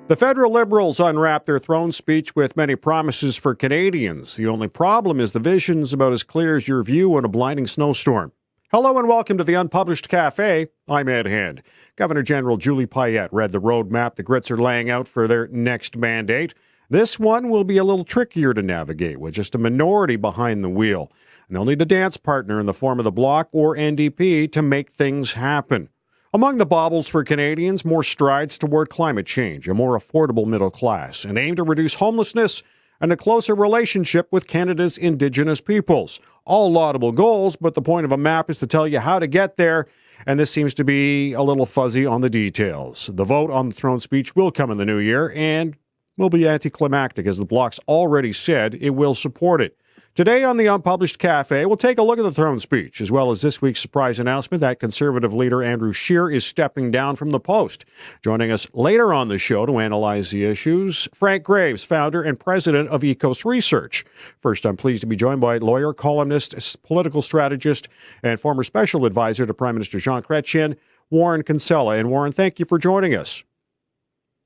The federal Liberals unwrapped their throne speech with many promises for Canadians. The only problem is the vision's about as clear as your view on a blinding snowstorm. Hello and welcome to the Unpublished Cafe. I'm Ed Hand. Governor General Julie Payette read the roadmap the Grits are laying out for their next mandate. This one will be a little trickier to navigate with just a minority behind the wheel. And they'll need a dance partner in the form of the Bloc or NDP to make things happen. Among the baubles for Canadians, more strides toward climate change, a more affordable middle class, an aim to reduce homelessness, and a closer relationship with Canada's Indigenous peoples. All laudable goals, but the point of a map is to tell you how to get there, and this seems to be a little fuzzy on the details. The vote on the throne speech will come in the new year and will be anticlimactic, as the Bloc's already said it will support it. Today on the Unpublished Cafe, we'll take a look at the throne speech, as well as this week's surprise announcement that Conservative leader Andrew Scheer is stepping down from the post. Joining us later on the show to analyze the issues, Frank Graves, founder and president of Ecos Research. First, I'm pleased to be joined by lawyer, columnist, political strategist, and former special advisor to Prime Minister Jean Chrétien, Warren Kinsella. And Warren, thank you for joining us.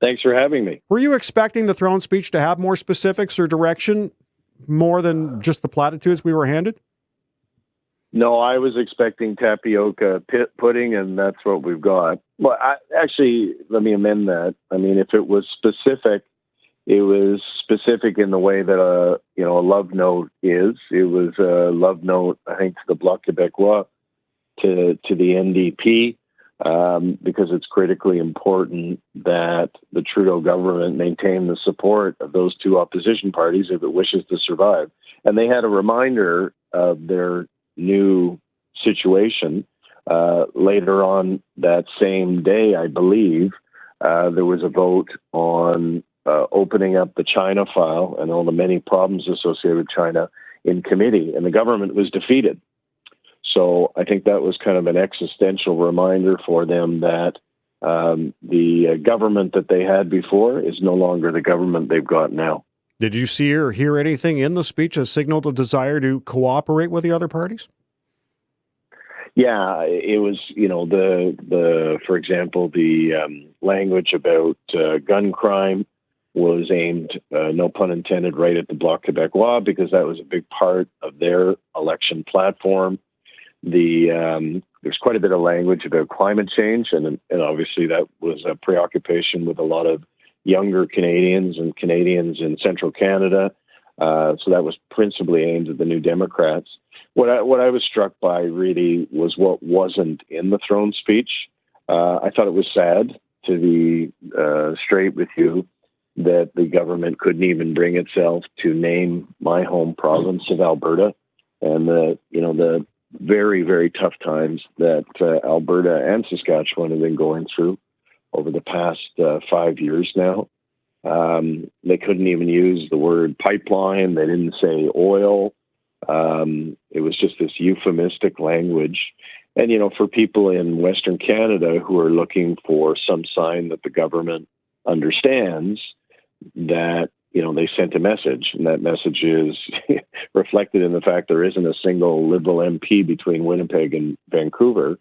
Thanks for having me. Were you expecting the throne speech to have more specifics or direction, more than just the platitudes we were handed? No, I was expecting tapioca pudding, and that's what we've got. Well, actually, let me amend that. I mean, if it was specific, it was specific in the way that a love note is. It was a love note, I think, to the Bloc Québécois, to the NDP, because it's critically important that the Trudeau government maintain the support of those two opposition parties if it wishes to survive. And they had a reminder of their new situation. Later on that same day, I believe, there was a vote on opening up the China file and all the many problems associated with China in committee, and the government was defeated. So I think that was kind of an existential reminder for them that the government that they had before is no longer the government they've got now. Did you see or hear anything in the speech that signaled a desire to cooperate with the other parties? Yeah, it was, for example, the language about gun crime was aimed, no pun intended, right at the Bloc Québécois, because that was a big part of their election platform. There's quite a bit of language about climate change, and obviously that was a preoccupation with a lot of younger Canadians and Canadians in central Canada. So that was principally aimed at the New Democrats. What I was struck by really was what wasn't in the throne speech. I thought it was sad, to be straight with you, that the government couldn't even bring itself to name my home province of Alberta, and the very, very tough times that Alberta and Saskatchewan have been going through over the past 5 years now. They couldn't even use the word pipeline. They didn't say oil. It was just this euphemistic language. And, for people in Western Canada who are looking for some sign that the government understands that, they sent a message, and that message is reflected in the fact there isn't a single Liberal MP between Winnipeg and Vancouver.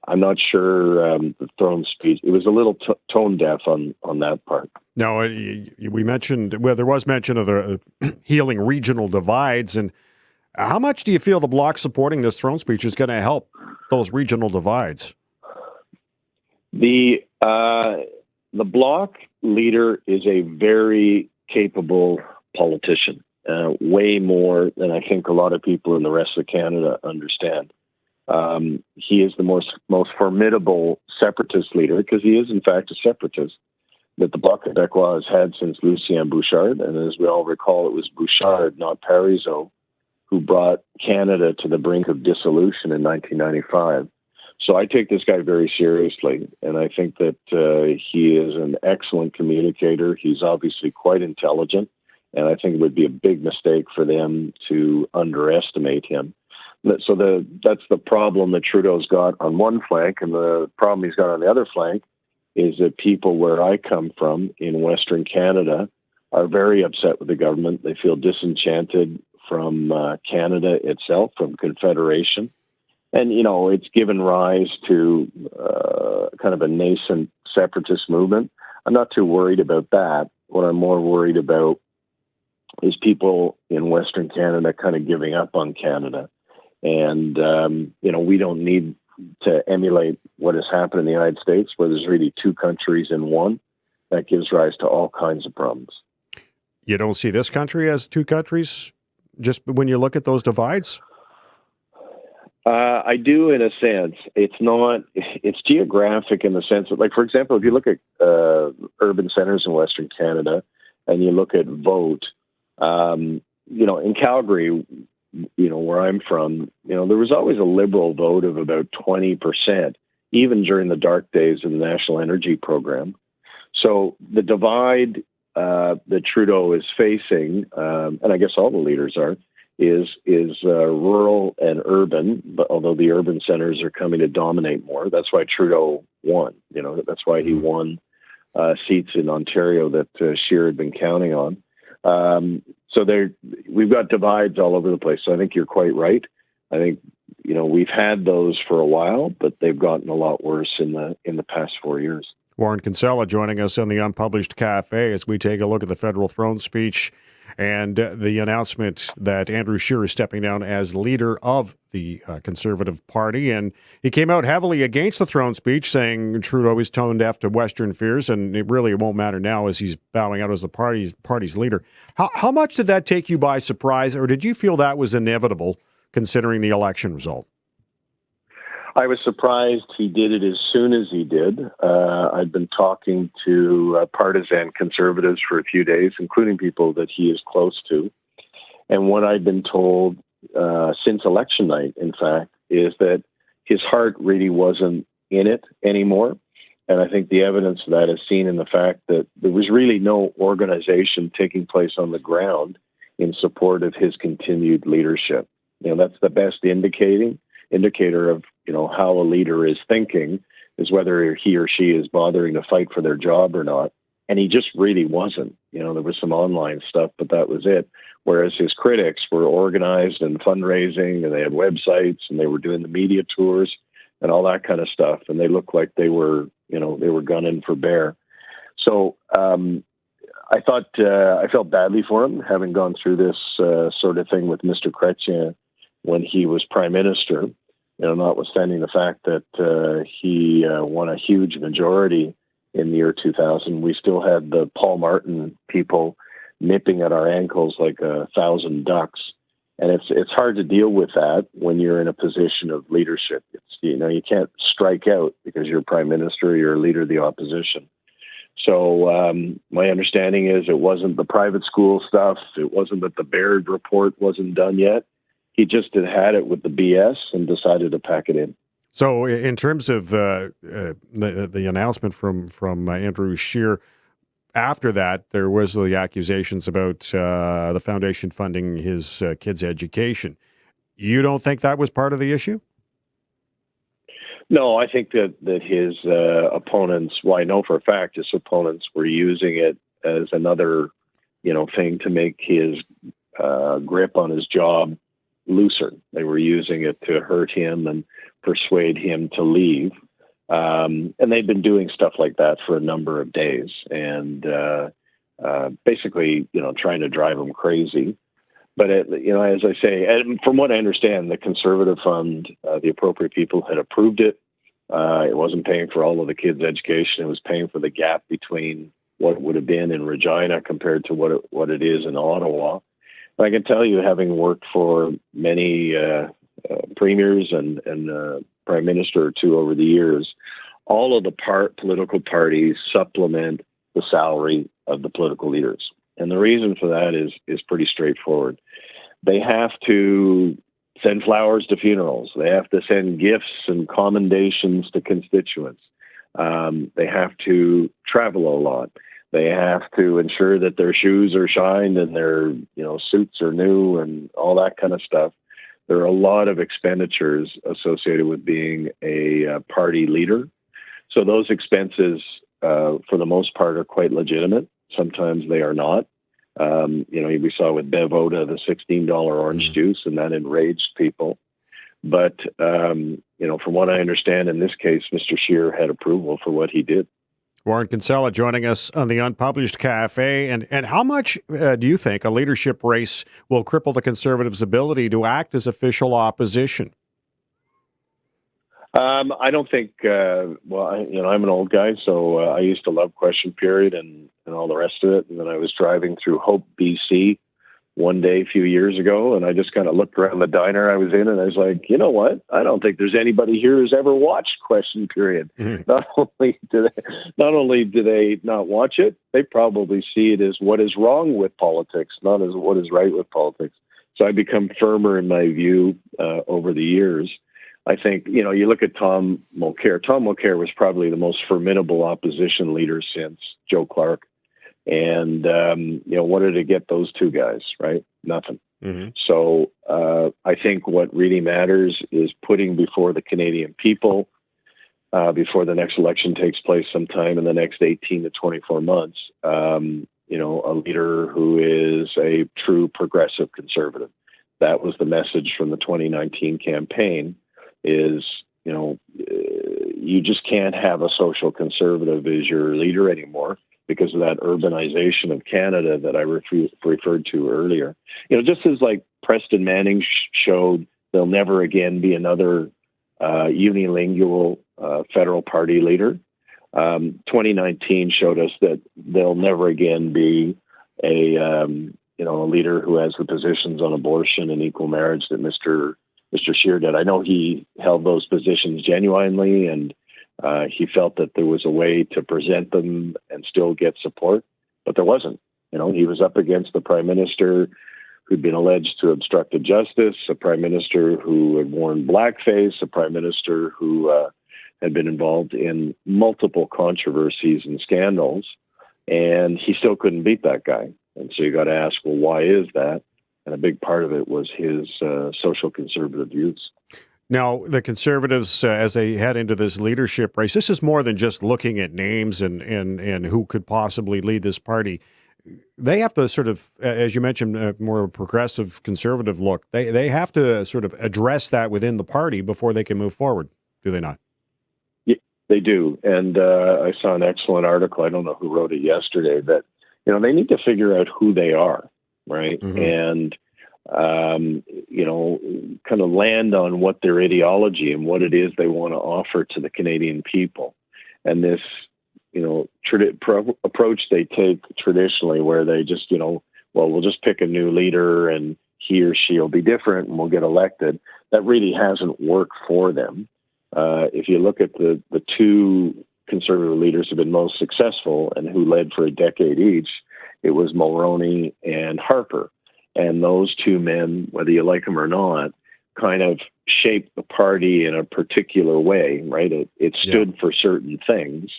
I'm not sure the throne speech, it was a little tone deaf on that part. No, we mentioned, there was mention of the healing regional divides. And how much do you feel the Bloc supporting this throne speech is going to help those regional divides? The Bloc leader is a very capable politician, way more than I think a lot of people in the rest of Canada understand. He is the most formidable separatist leader, because he is, in fact, a separatist, that the Bloc Québécois has had since Lucien Bouchard. And as we all recall, it was Bouchard, not Parizeau, who brought Canada to the brink of dissolution in 1995. So I take this guy very seriously, and I think that he is an excellent communicator. He's obviously quite intelligent, and I think it would be a big mistake for them to underestimate him. So that's the problem that Trudeau's got on one flank, and the problem he's got on the other flank is that people where I come from in Western Canada are very upset with the government. They feel disenchanted from Canada itself, from Confederation. And, it's given rise to kind of a nascent separatist movement. I'm not too worried about that. What I'm more worried about is people in Western Canada kind of giving up on Canada. And, we don't need to emulate what has happened in the United States, where there's really two countries in one. That gives rise to all kinds of problems. You don't see this country as two countries, just when you look at those divides? I do, in a sense. It's geographic in the sense of, like, for example, if you look at urban centers in Western Canada and you look at vote, in Calgary, where I'm from, there was always a Liberal vote of about 20%, even during the dark days of the National Energy Program. So the divide that Trudeau is facing, and I guess all the leaders are, is rural and urban, but although the urban centers are coming to dominate more. That's why Trudeau won. That's why he won seats in Ontario that Scheer had been counting on. So we've got divides all over the place. So I think you're quite right. I think, we've had those for a while, but they've gotten a lot worse in the past 4 years. Warren Kinsella joining us on the Unpublished Cafe as we take a look at the federal throne speech and the announcement that Andrew Scheer is stepping down as leader of the Conservative Party. And he came out heavily against the throne speech, saying Trudeau is tone deaf to Western fears, and it really won't matter now as he's bowing out as the party's leader. How much did that take you by surprise, or did you feel that was inevitable considering the election result? I was surprised he did it as soon as he did. I'd been talking to partisan conservatives for a few days, including people that he is close to. And what I'd been told since election night, in fact, is that his heart really wasn't in it anymore. And I think the evidence of that is seen in the fact that there was really no organization taking place on the ground in support of his continued leadership. That's the best indicator of how a leader is thinking, is whether he or she is bothering to fight for their job or not. And he just really wasn't. There was some online stuff, but that was it. Whereas his critics were organized and fundraising, and they had websites, and they were doing the media tours and all that kind of stuff. And they looked like they were gunning for bear. So I thought I felt badly for him, having gone through this sort of thing with Mr. Chrétien when he was prime minister. Notwithstanding the fact that he won a huge majority in the year 2000, we still had the Paul Martin people nipping at our ankles like 1,000 ducks. And it's hard to deal with that when you're in a position of leadership. You can't strike out because you're prime minister, you're a leader of the opposition. So my understanding is it wasn't the private school stuff. It wasn't that the Baird report wasn't done yet. He just had it with the BS and decided to pack it in. So in terms of the announcement from Andrew Scheer, after that, there was the accusations about the foundation funding his kids' education. You don't think that was part of the issue? No, I think that his opponents, well, I know for a fact his opponents were using it as another, thing to make his grip on his job looser. They were using it to hurt him and persuade him to leave. And they've been doing stuff like that for a number of days and basically, trying to drive him crazy. But, as I say, and from what I understand, the Conservative Fund, the appropriate people had approved it. It wasn't paying for all of the kids' education. It was paying for the gap between what it would have been in Regina compared to what it is in Ottawa. I can tell you, having worked for many premiers and prime minister or two over the years, all of the political parties supplement the salary of the political leaders. And the reason for that is pretty straightforward. They have to send flowers to funerals. They have to send gifts and commendations to constituents. They have to travel a lot. They have to ensure that their shoes are shined and their suits are new and all that kind of stuff. There are a lot of expenditures associated with being a party leader. So those expenses, for the most part, are quite legitimate. Sometimes they are not. We saw with Bevoda the $16 orange juice, and that enraged people. But, from what I understand in this case, Mr. Scheer had approval for what he did. Warren Kinsella joining us on the Unpublished Cafe. And how much do you think a leadership race will cripple the Conservatives' ability to act as official opposition? I don't think. I'm an old guy, so I used to love Question Period and all the rest of it. And then I was driving through Hope, BC, one day a few years ago, and I just kind of looked around the diner I was in, and I was like, you know what? I don't think there's anybody here who's ever watched Question Period. Mm-hmm. Not only do they not watch it, they probably see it as what is wrong with politics, not as what is right with politics. So I become firmer in my view over the years. I think, you look at Tom Mulcair. Tom Mulcair was probably the most formidable opposition leader since Joe Clark. And, what did it get those two guys, right? Nothing. Mm-hmm. So I think what really matters is putting before the Canadian people, before the next election takes place sometime in the next 18 to 24 months, a leader who is a true progressive conservative. That was the message from the 2019 campaign is, you just can't have a social conservative as your leader anymore, because of that urbanization of Canada that I referred to earlier. Just as like Preston Manning showed there'll never again be another unilingual federal party leader. 2019 showed us that there'll never again be a leader who has the positions on abortion and equal marriage that Mr. Scheer did. I know he held those positions genuinely, and he felt that there was a way to present them and still get support, but there wasn't. He was up against the prime minister who'd been alleged to obstructed justice, a prime minister who had worn blackface, a prime minister who had been involved in multiple controversies and scandals, and he still couldn't beat that guy. And so you got to ask, well, why is that? And a big part of it was his social conservative views. Now, the Conservatives, as they head into this leadership race, this is more than just looking at names and who could possibly lead this party. They have to sort of, as you mentioned, more of a progressive conservative look. They have to sort of address that within the party before they can move forward, do they not? Yeah, they do. And I saw an excellent article, I don't know who wrote it yesterday, that, they need to figure out who they are, right? Mm-hmm. And kind of land on what their ideology and what it is they want to offer to the Canadian people. And this, approach they take traditionally where they just, we'll just pick a new leader and he or she will be different and we'll get elected. That really hasn't worked for them. If you look at the two Conservative leaders who have been most successful and who led for a decade each, it was Mulroney and Harper. And those two men, whether you like them or not, kind of shaped the party in a particular way, right? It stood for certain things.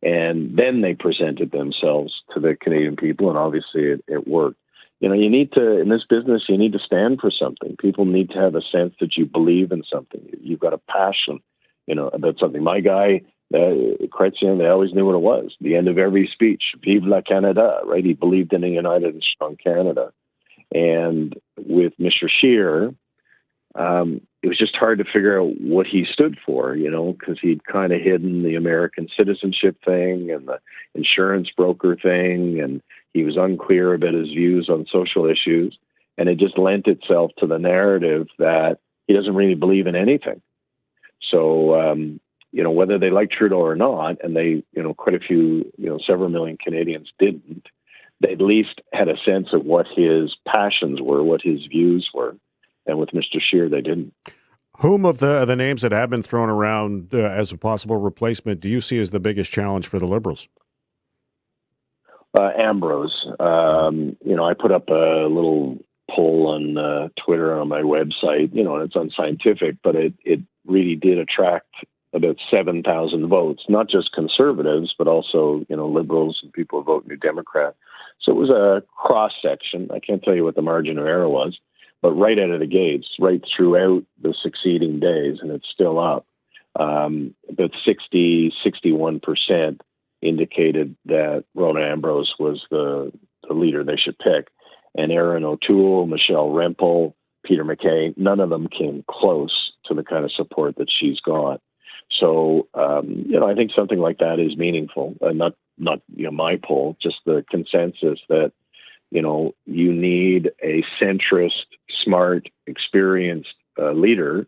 And then they presented themselves to the Canadian people, and obviously it worked. You need to, in this business, you need to stand for something. People need to have a sense that you believe in something. You've got a passion, about something. My guy, Chrétien, they always knew what it was. The end of every speech, Vive la Canada, right? He believed in a united and strong Canada. And with Mr. Scheer, it was just hard to figure out what he stood for, because he'd kind of hidden the American citizenship thing and the insurance broker thing, and he was unclear about his views on social issues. And it just lent itself to the narrative that he doesn't really believe in anything. So, whether they like Trudeau or not, and they, quite a few, several million Canadians didn't, they at least had a sense of what his passions were, what his views were. And with Mr. Scheer, they didn't. Whom of the names that have been thrown around as a possible replacement do you see as the biggest challenge for the Liberals? Ambrose. I put up a little poll on Twitter on my website, and it's unscientific, but it really did attract about 7,000 votes, not just Conservatives, but also, Liberals and people who vote New Democrat. So it was a cross-section. I can't tell you what the margin of error was, but right out of the gates, right throughout the succeeding days, and it's still up, about 61% indicated that Rona Ambrose was the leader they should pick. And Erin O'Toole, Michelle Rempel, Peter MacKay, none of them came close to the kind of support that she's got. So, I think something like that is meaningful. Not my poll, just the consensus that, you need a centrist, smart, experienced leader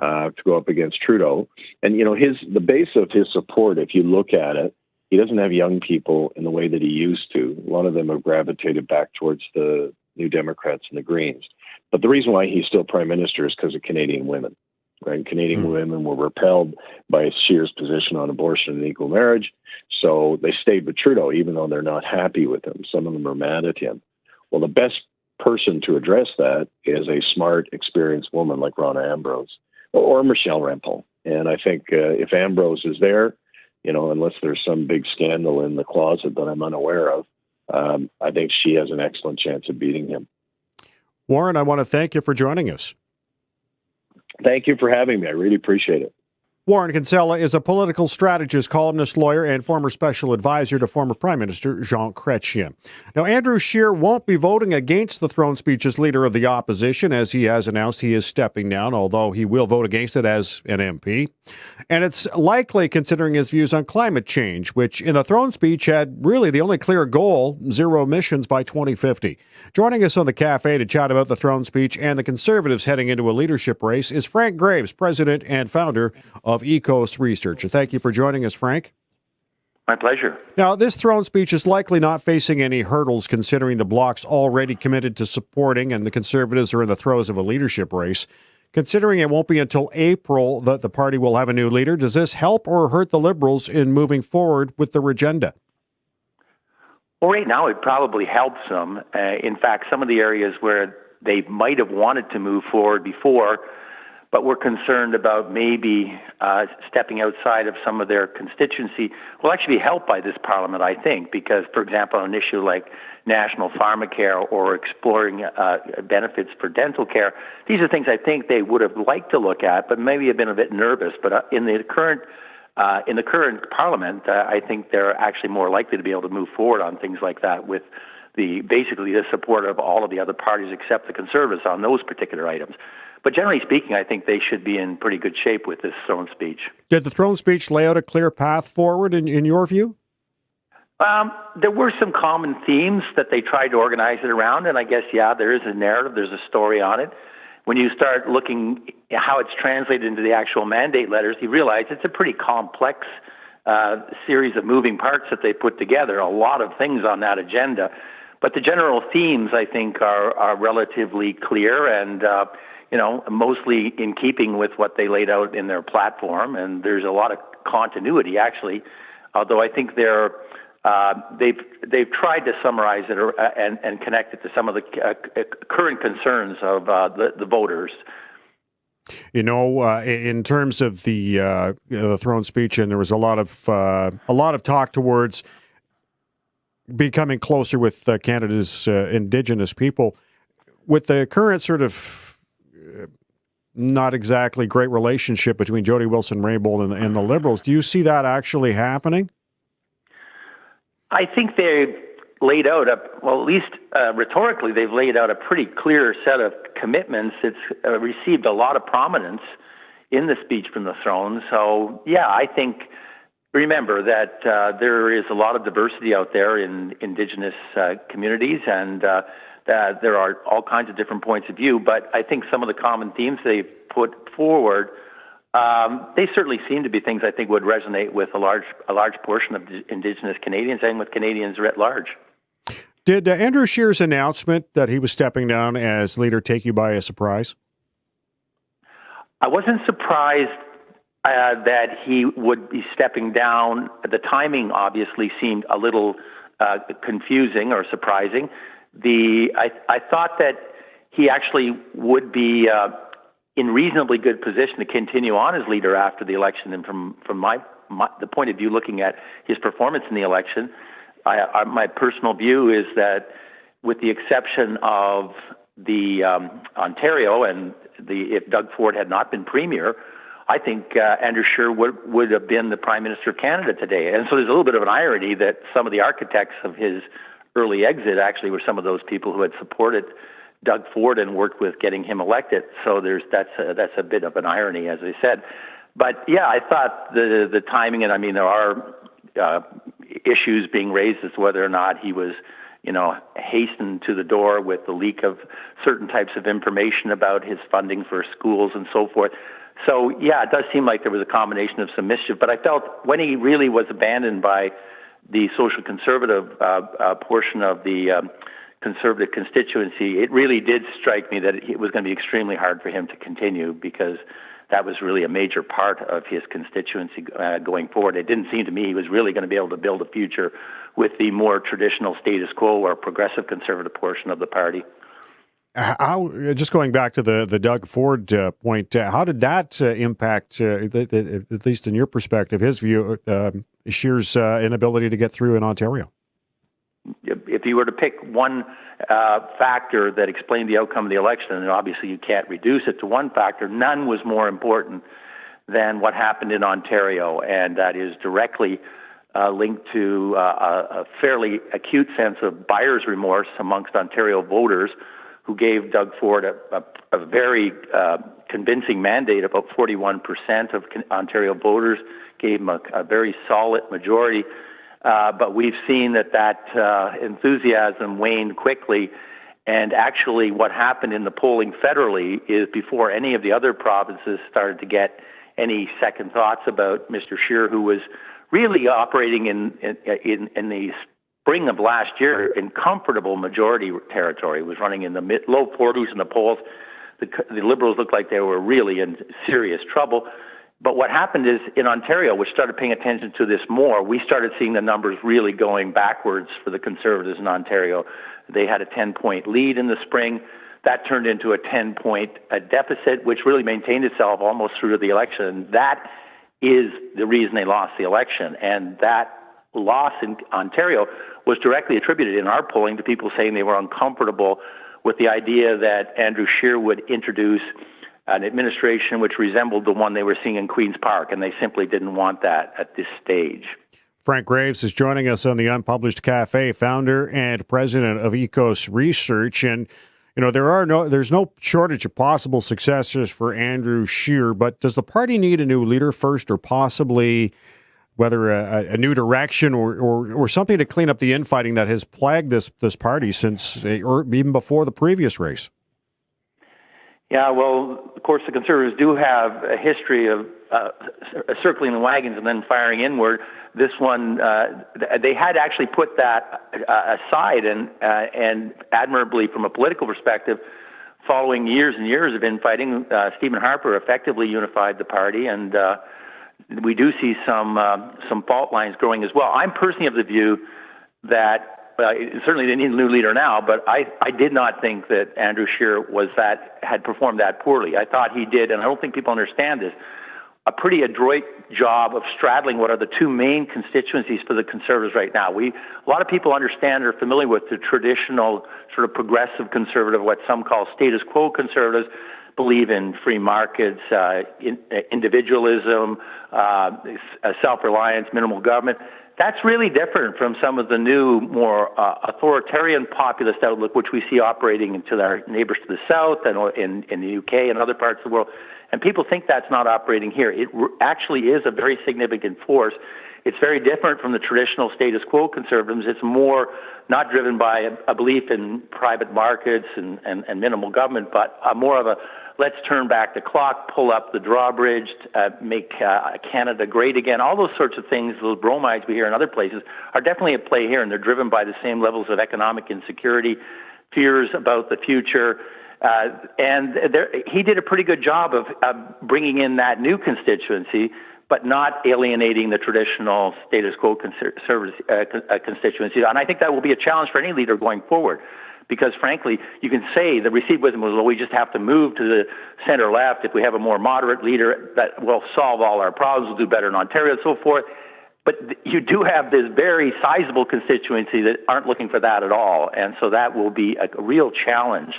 to go up against Trudeau. And, the base of his support, if you look at it, he doesn't have young people in the way that he used to. A lot of them have gravitated back towards the New Democrats and the Greens. But the reason why he's still prime minister is because of Canadian women. Right? Canadian women were repelled by Scheer's position on abortion and equal marriage. So they stayed with Trudeau, even though they're not happy with him. Some of them are mad at him. Well, the best person to address that is a smart, experienced woman like Rona Ambrose or Michelle Rempel. And I think if Ambrose is there, unless there's some big scandal in the closet that I'm unaware of, I think she has an excellent chance of beating him. Warren, I want to thank you for joining us. Thank you for having me. I really appreciate it. Warren Kinsella is a political strategist, columnist, lawyer, and former special advisor to former Prime Minister Jean Chrétien. Now, Andrew Scheer won't be voting against the throne speech as leader of the opposition, as he has announced he is stepping down, although he will vote against it as an MP. And it's likely considering his views on climate change, which in the throne speech had really the only clear goal, zero emissions by 2050. Joining us on the cafe to chat about the throne speech and the Conservatives heading into a leadership race is Frank Graves, president and founder of Ecos Research. And thank you for joining us, Frank. My pleasure. Now, this throne speech is likely not facing any hurdles considering the Bloc's already committed to supporting and the Conservatives are in the throes of a leadership race. Considering it won't be until April that the party will have a new leader, does this help or hurt the Liberals in moving forward with their agenda? Well, right now it probably helps them. In fact, some of the areas where they might have wanted to move forward before, but we're concerned about maybe stepping outside of some of their constituency, will actually be helped by this parliament, I think, because, for example, on an issue like national pharmacare or exploring benefits for dental care, these are things I think they would have liked to look at, but maybe have been a bit nervous. But in the current parliament, I think they're actually more likely to be able to move forward on things like that with basically the support of all of the other parties except the Conservatives on those particular items. But generally speaking, I think they should be in pretty good shape with this throne speech. Did the throne speech lay out a clear path forward in your view? There were some common themes that they tried to organize it around, and I guess, there is a narrative, there's a story on it. When you start looking at how it's translated into the actual mandate letters, you realize it's a pretty complex series of moving parts that they put together, a lot of things on that agenda. But the general themes, I think, are relatively clear and mostly in keeping with what they laid out in their platform, and there's a lot of continuity, actually. Although I think they've tried to summarize it and connect it to some of the current concerns of the voters. In terms of the throne speech, and there was a lot of talk towards becoming closer with Canada's Indigenous people, with the current sort of not exactly great relationship between Jody Wilson-Raybould and the Liberals. Do you see that actually happening? I think they've laid out, at least rhetorically, they've laid out a pretty clear set of commitments. It's received a lot of prominence in the speech from the throne. So, I think, remember that there is a lot of diversity out there in Indigenous communities, and there are all kinds of different points of view, but I think some of the common themes they've put forward, they certainly seem to be things I think would resonate with a large portion of Indigenous Canadians and with Canadians writ large. Did Andrew Scheer's announcement that he was stepping down as leader take you by a surprise? I wasn't surprised that he would be stepping down. The timing obviously seemed a little confusing or surprising. I thought that he actually would be in reasonably good position to continue on as leader after the election. And from the point of view, looking at his performance in the election, my personal view is that, with the exception of the Ontario and if Doug Ford had not been premier, I think Andrew Scheer would have been the Prime Minister of Canada today. And so there's a little bit of an irony that some of the architects of his early exit actually were some of those people who had supported Doug Ford and worked with getting him elected. So that's a bit of an irony, as I said. But yeah, I thought the timing, and I mean, there are issues being raised as to whether or not he was, hastened to the door with the leak of certain types of information about his funding for schools and so forth. So yeah, it does seem like there was a combination of some mischief. But I felt when he really was abandoned by the social conservative portion of the conservative constituency, it really did strike me that it was going to be extremely hard for him to continue, because that was really a major part of his constituency going forward. It didn't seem to me he was really going to be able to build a future with the more traditional status quo or progressive conservative portion of the party. How, just going back to the Doug Ford point, how did that impact, at least in your perspective, his view, Scheer's inability to get through in Ontario? If you were to pick one factor that explained the outcome of the election, and obviously you can't reduce it to one factor, none was more important than what happened in Ontario, and that is directly linked to a fairly acute sense of buyer's remorse amongst Ontario voters, who gave Doug Ford a very convincing mandate. About 41% of Ontario voters gave him a very solid majority. But we've seen that enthusiasm waned quickly. And actually what happened in the polling federally is, before any of the other provinces started to get any second thoughts about Mr. Scheer, who was really operating in the spring of last year in comfortable majority territory, was running in the low 40s in the polls. The Liberals looked like they were really in serious trouble. But what happened is, in Ontario, which started paying attention to this more, we started seeing the numbers really going backwards for the Conservatives in Ontario. They had a 10-point lead in the spring. That turned into a 10-point deficit, which really maintained itself almost through to the election. That is the reason they lost the election. And that loss in Ontario was directly attributed in our polling to people saying they were uncomfortable with the idea that Andrew Scheer would introduce an administration which resembled the one they were seeing in Queen's Park, and they simply didn't want that at this stage. Frank Graves is joining us on the Unpublished Cafe, founder and president of Ecos Research. And, there's no shortage of possible successors for Andrew Scheer, but does the party need a new leader first, or possibly whether a new direction or something to clean up the infighting that has plagued this party since, or even before the previous race? Yeah, well, of course, the Conservatives do have a history of circling the wagons and then firing inward. This one, they had actually put that aside, and admirably from a political perspective, following years and years of infighting, Stephen Harper effectively unified the party, and we do see some fault lines growing as well. I'm personally of the view that certainly they need a new leader now, but I did not think that Andrew Scheer had performed that poorly. I thought he did, and I don't think people understand this, a pretty adroit job of straddling what are the two main constituencies for the Conservatives right now. A lot of people understand or are familiar with the traditional sort of progressive conservative, what some call status quo conservatives, believe in free markets, individualism, self-reliance, minimal government. That's really different from some of the new, more authoritarian populist outlook, which we see operating into our neighbors to the south and in the UK and other parts of the world. And people think that's not operating here. It actually is a very significant force. It's very different from the traditional status quo conservatives. It's more not driven by a belief in private markets and minimal government, but more of a let's turn back the clock, pull up the drawbridge, make Canada great again. All those sorts of things, those bromides we hear in other places, are definitely at play here, and they're driven by the same levels of economic insecurity, fears about the future. He did a pretty good job of bringing in that new constituency, but not alienating the traditional status quo constituency. And I think that will be a challenge for any leader going forward. Because, frankly, you can say the received wisdom was, well, we just have to move to the center-left. If we have a more moderate leader, that will solve all our problems, we'll do better in Ontario and so forth. But you do have this very sizable constituency that aren't looking for that at all. And so that will be a real challenge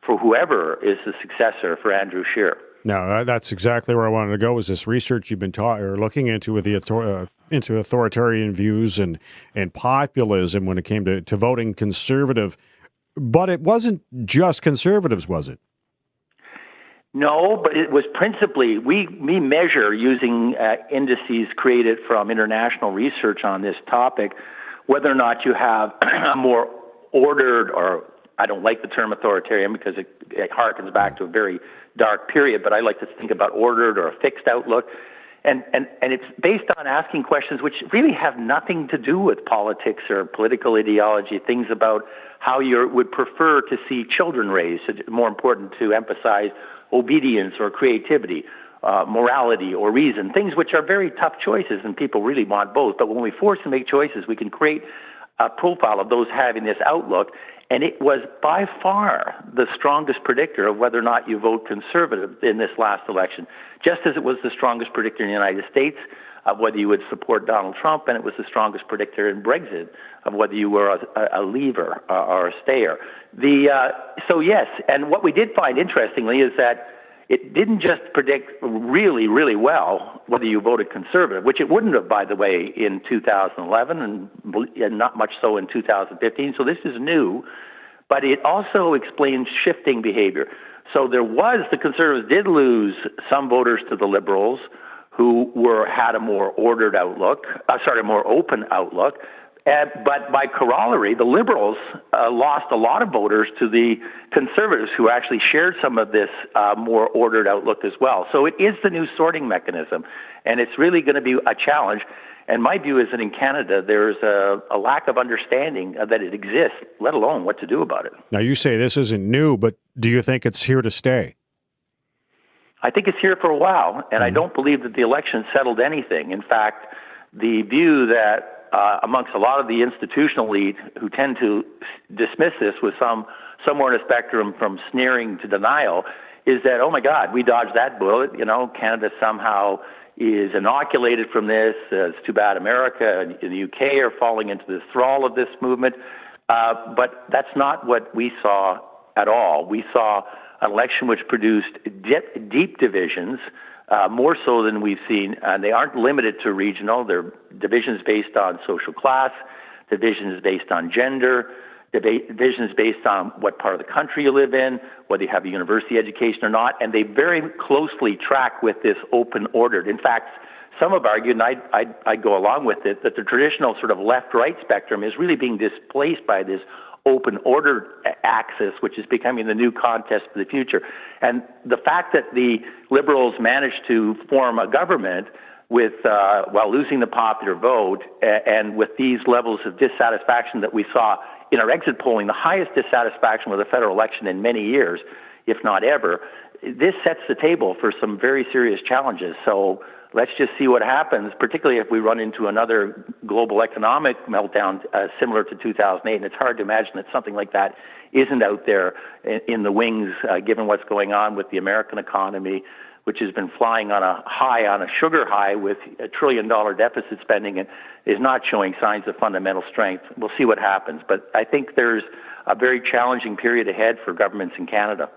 for whoever is the successor for Andrew Scheer. No, that's exactly where I wanted to go, is this research you've been looking into with the into authoritarian views and populism when it came to voting Conservative. But it wasn't just Conservatives, was it? No, but it was principally, we measure using indices created from international research on this topic, whether or not you have a more ordered, or I don't like the term authoritarian because it harkens back to a very dark period, but I like to think about ordered or a fixed outlook. And it's based on asking questions which really have nothing to do with politics or political ideology, things about how you would prefer to see children raised. It's more important to emphasize obedience or creativity, morality or reason, things which are very tough choices, and people really want both. But when we force to make choices, we can create a profile of those having this outlook, and it was by far the strongest predictor of whether or not you vote conservative in this last election, just as it was the strongest predictor in the United States of whether you would support Donald Trump, and it was the strongest predictor in Brexit of whether you were a leaver or a stayer. So yes, and what we did find interestingly is that it didn't just predict really, really well whether you voted conservative, which it wouldn't have, by the way, in 2011 and not much so in 2015. So this is new, but it also explains shifting behavior. So the Conservatives did lose some voters to the Liberals who had a more ordered outlook, a more open outlook. But by corollary, the Liberals lost a lot of voters to the Conservatives who actually shared some of this more ordered outlook as well. So it is the new sorting mechanism, and it's really going to be a challenge. And my view is that in Canada, there's a lack of understanding that it exists, let alone what to do about it. Now, you say this isn't new, but do you think it's here to stay? I think it's here for a while, and I don't believe that the election settled anything. In fact, the view that amongst a lot of the institutional elite who tend to dismiss this with somewhere in a spectrum from sneering to denial is that, oh my God, we dodged that bullet. Canada somehow is inoculated from this. It's too bad America and the UK are falling into the thrall of this movement. But that's not what we saw at all. We saw an election which produced deep divisions, more so than we've seen, and they aren't limited to regional. They're divisions based on social class, divisions based on gender, divisions based on what part of the country you live in, whether you have a university education or not, and they very closely track with this open ordered. In fact, some have argued, and I'd go along with it, that the traditional sort of left-right spectrum is really being displaced by this open ordered axis, which is becoming the new contest for the future. And the fact that the Liberals managed to form a government with while losing the popular vote and with these levels of dissatisfaction that we saw in our exit polling, the highest dissatisfaction with a federal election in many years, if not ever, this sets the table for some very serious challenges. So let's just see what happens, particularly if we run into another global economic meltdown similar to 2008. And it's hard to imagine that something like that isn't out there in the wings, given what's going on with the American economy, which has been flying on a sugar high with $1 trillion deficit spending and is not showing signs of fundamental strength. We'll see what happens. But I think there's a very challenging period ahead for governments in Canada.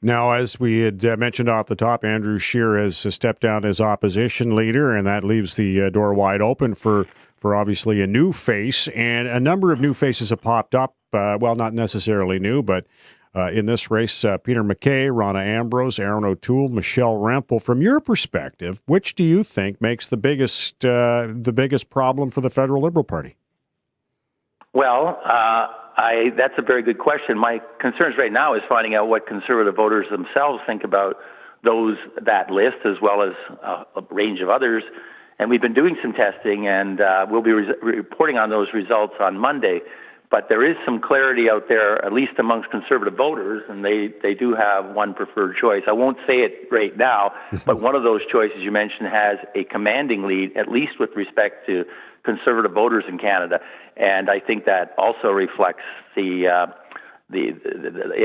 Now, as we had mentioned off the top, Andrew Scheer has stepped down as opposition leader, and that leaves the door wide open for obviously a new face. And a number of new faces have popped up. Well, not necessarily new, but in this race, Peter MacKay, Ronna Ambrose, Aaron O'Toole, Michelle Rempel. From your perspective, which do you think makes the biggest problem for the federal Liberal Party? Well, that's a very good question. My concerns right now is finding out what conservative voters themselves think about that list, as well as a range of others. And we've been doing some testing, and we'll be reporting on those results on Monday. But there is some clarity out there, at least amongst conservative voters, and they do have one preferred choice. I won't say it right now, but one of those choices you mentioned has a commanding lead, at least with respect to conservative voters in Canada. And I think that also reflects in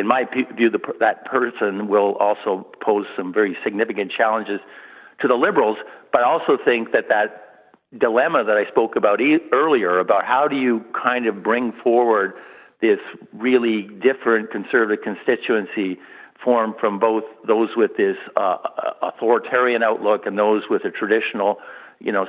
my view, that person will also pose some very significant challenges to the Liberals. But I also think that dilemma that I spoke about earlier, about how do you kind of bring forward this really different conservative constituency formed from both those with this authoritarian outlook and those with a traditional,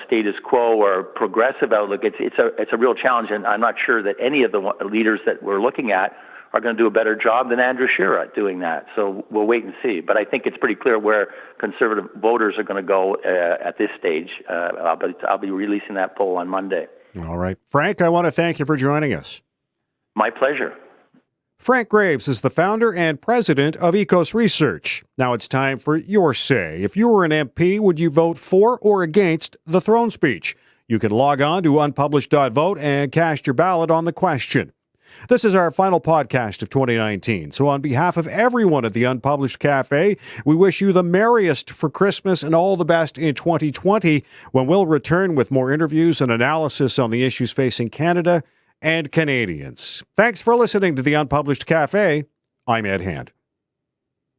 status quo or progressive outlook. It's a real challenge, and I'm not sure that any of the leaders that we're looking at are going to do a better job than Andrew Scheer at doing that. So we'll wait and see. But I think it's pretty clear where Conservative voters are going to go at this stage. I'll be releasing that poll on Monday. All right. Frank, I want to thank you for joining us. My pleasure. Frank Graves is the founder and president of Ecos Research. Now it's time for your say. If you were an MP, would you vote for or against the throne speech? You can log on to unpublished.vote and cast your ballot on the question. This is our final podcast of 2019. So on behalf of everyone at the Unpublished Cafe, we wish you the merriest for Christmas and all the best in 2020, when we'll return with more interviews and analysis on the issues facing Canada and Canadians. Thanks for listening to the Unpublished Cafe. I'm Ed Hand.